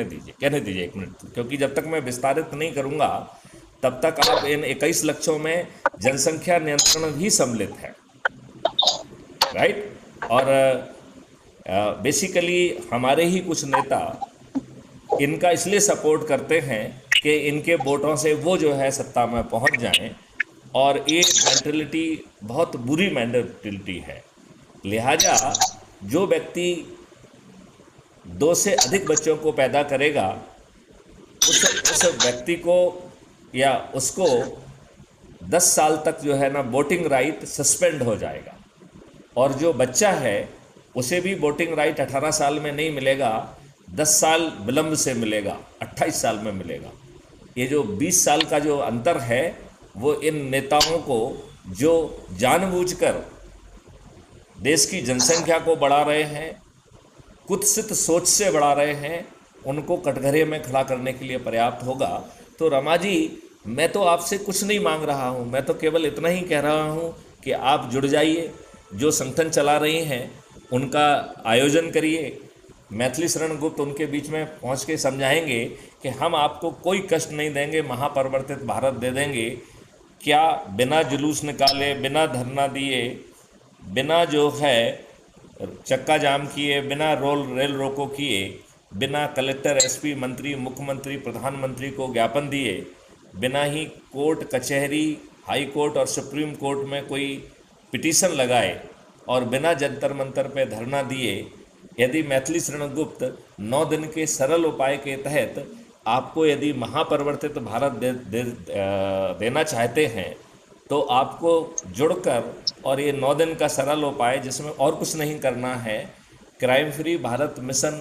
कहने दीजिए 1 मिनट, क्योंकि जब तक मैं विस्तारित नहीं करूंगा तब तक आप इन 21 लक्ष्यों में जनसंख्या नियंत्रण भी सम्मिलित है, राइट। और बेसिकली हमारे ही कुछ नेता इनका इसलिए सपोर्ट करते हैं कि इनके वोटों से वो जो है सत्ता में पहुंच जाएं, और ये मेंटलिटी बहुत बुरी मेंटलिटी है। लिहाजा जो व्यक्ति 2 से अधिक बच्चों को पैदा करेगा उस व्यक्ति को या उसको 10 साल तक जो है ना वोटिंग राइट सस्पेंड हो जाएगा, और जो बच्चा है उसे भी वोटिंग राइट 18 साल में नहीं मिलेगा, 10 साल विलंब से मिलेगा, 28 साल में मिलेगा। ये जो 20 साल का जो अंतर है वो इन नेताओं को जो जानबूझकर देश की जनसंख्या को बढ़ा रहे हैं, कुत्सित सोच से बढ़ा रहे हैं, उनको कटघरे में खड़ा करने के लिए पर्याप्त होगा। तो रमा जी, मैं तो आपसे कुछ नहीं मांग रहा हूं, मैं तो केवल इतना ही कह रहा हूं कि आप जुड़ जाइए, जो संगठन चला रही हैं उनका आयोजन करिए। मैथिली शरण गुप्त उनके बीच में पहुंच के समझाएंगे कि हम आपको कोई कष्ट नहीं देंगे, महापरिवर्तित भारत दे देंगे। क्या बिना जुलूस निकाले, बिना धरना दिए, बिना जो है चक्का जाम किए, बिना रेल रोको किए, बिना कलेक्टर, एसपी, मंत्री, मुख्यमंत्री, प्रधानमंत्री को ज्ञापन दिए, बिना ही कोर्ट कचहरी, हाई कोर्ट और सुप्रीम कोर्ट में कोई पिटीशन लगाए और बिना जंतर मंतर पे धरना दिए, यदि मैथिली शरण गुप्त 9 दिन के सरल उपाय के तहत आपको यदि महापरिवर्तित भारत देना चाहते हैं तो आपको जुड़कर, और ये 9 दिन का सरल उपाय जिसमें और कुछ नहीं करना है, crime free Bharat mission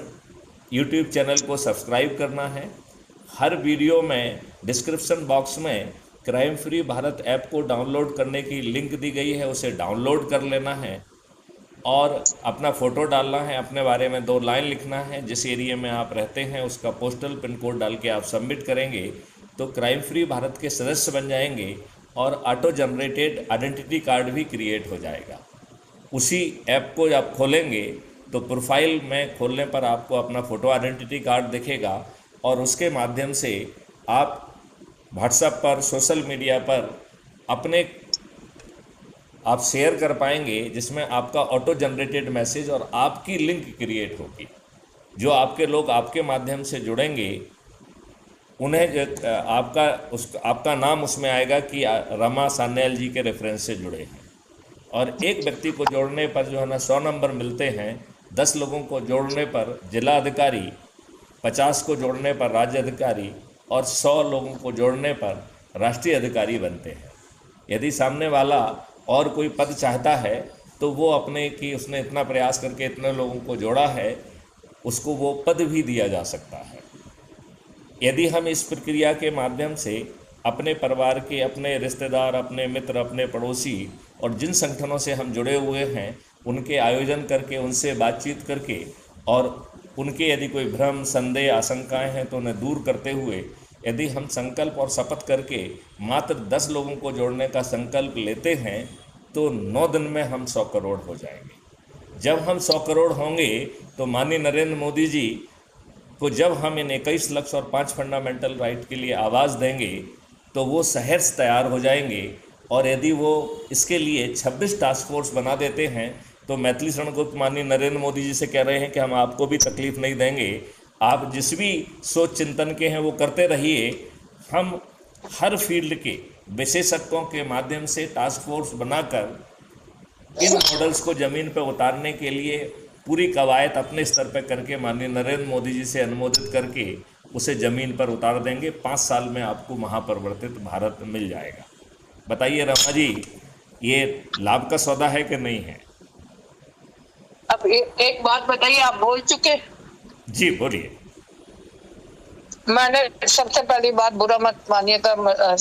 YouTube channel को सब्सक्राइब करना है। हर वीडियो में डिस्क्रिप्शन बॉक्स में क्राइम फ्री भारत ऐप को डाउनलोड करने की लिंक दी गई है, उसे डाउनलोड कर लेना है और अपना फ़ोटो डालना है, अपने बारे में 2 लाइन लिखना है, जिस एरिया में आप रहते हैं उसका पोस्टल पिन कोड डाल के आप सबमिट करेंगे तो क्राइम फ्री भारत के सदस्य बन जाएंगे और ऑटो जनरेटेड आइडेंटिटी कार्ड भी क्रिएट हो जाएगा। उसी ऐप को आप खोलेंगे तो प्रोफाइल में खोलने पर आपको अपना फ़ोटो आइडेंटिटी कार्ड दिखेगा और उसके माध्यम से आप व्हाट्सएप पर, सोशल मीडिया पर आप शेयर कर पाएंगे, जिसमें आपका ऑटो जनरेटेड मैसेज और आपकी लिंक क्रिएट होगी। जो आपके लोग आपके माध्यम से जुड़ेंगे उन्हें आपका नाम उसमें आएगा कि रमा सान्याल जी के रेफरेंस से जुड़े हैं। और एक व्यक्ति को जोड़ने पर जो है ना 100 नंबर मिलते हैं, 10 लोगों को जोड़ने पर जिला अधिकारी, 50 को जोड़ने पर राज्य अधिकारी और 100 लोगों को जोड़ने पर राष्ट्रीय अधिकारी बनते हैं। यदि सामने वाला और कोई पद चाहता है तो वो अपने कि उसने इतना प्रयास करके इतने लोगों को जोड़ा है, उसको वो पद भी दिया जा सकता है। यदि हम इस प्रक्रिया के माध्यम से अपने परिवार के, अपने रिश्तेदार, अपने मित्र, अपने पड़ोसी और जिन संगठनों से हम जुड़े हुए हैं उनके आयोजन करके, उनसे बातचीत करके और उनके यदि कोई भ्रम, संदेह, आशंकाएं हैं तो उन्हें दूर करते हुए यदि हम संकल्प और शपथ करके मात्र 10 लोगों को जोड़ने का संकल्प लेते हैं तो 9 दिन में हम 100 करोड़ हो जाएंगे। जब हम 100 करोड़ होंगे तो माननीय नरेंद्र मोदी जी को जब हम इन 21 लक्ष्य और 5 फंडामेंटल राइट के लिए आवाज़ देंगे तो वो सहर्ष तैयार हो जाएंगे। और यदि वो इसके लिए 26 टास्क फोर्स बना देते हैं तो मैथिली शरण गुप्त माननीय नरेंद्र मोदी जी से कह रहे हैं कि हम आपको भी तकलीफ नहीं देंगे, आप जिस भी सोच चिंतन के हैं वो करते रहिए। हम हर फील्ड के विशेषज्ञों के माध्यम से टास्क फोर्स बनाकर इन मॉडल्स को ज़मीन पर उतारने के लिए पूरी कवायद अपने स्तर पर करके माननीय नरेंद्र मोदी जी से अनुमोदित करके उसे ज़मीन पर उतार देंगे। 5 साल में आपको महापरिवर्तित भारत मिल जाएगा। बताइए रमा जी, ये लाभ का सौदा है कि नहीं है? अब एक बात बताइए, आप बोल चुके। जी बोलिए। मैंने सबसे पहली बात, बुरा मत मानिएगा,